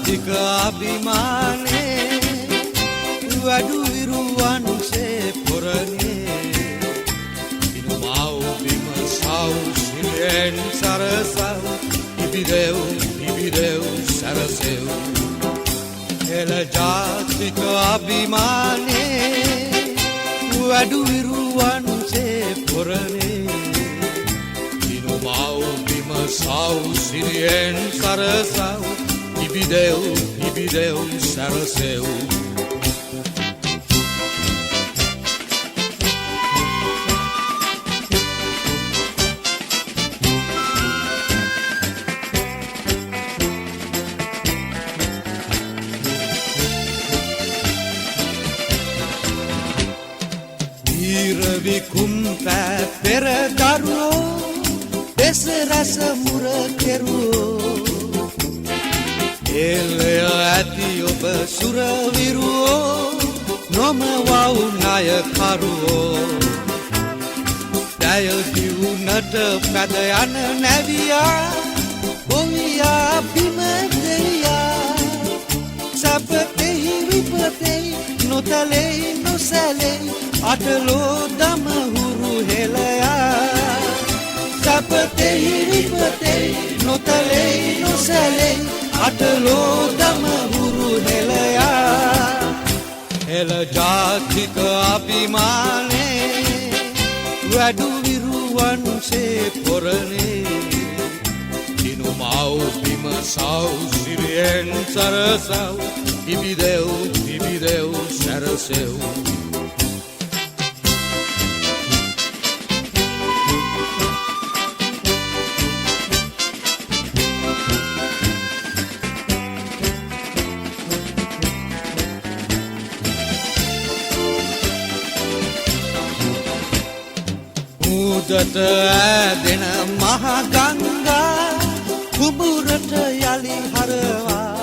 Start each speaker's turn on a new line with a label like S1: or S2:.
S1: ජාතික අභිමානේ වඩු විරුවන්සේ පොරනේ ඉනුමාව බිම සෞසිලෙන් සරසව ඉබිදෙව් සරසෙව් එල ජාතික අභිමානේ වඩු විරුවන්සේ පොරනේ ඉනුමාව බිම සෞසිලෙන් සරසව ඉබිදෙව් සරසෙව් විකුම් පෑ පෙර දරුවෝ දෙස රස මුර කෙරුවෝ එල්ලය ඇති ඔබ සුරවිරුවෝ නොම වව් නායකරුවෝ දැය දිවුනට පැද යන නැවියා ගොවියා බිම දෙවියා සපතෙහි විපතෙහි නොතලෙහි නොසැලෙහි අටලෝ දමහුරු හෙළයා සපතෙහි විපතෙහි නොතලෙහි නොසැලෙහි අටලෝ දමහුරු හෙළයා එල ජාතික අභිමානේ වැඩු විරුවන්සේ පොරනේ ඉනුමාව බිම සෞසිරියෙන් සරසව් ඉබිදෙව් සරසෙව් මුදට ඇදෙන මහ ගංගා කුඹුරට යලි හරවා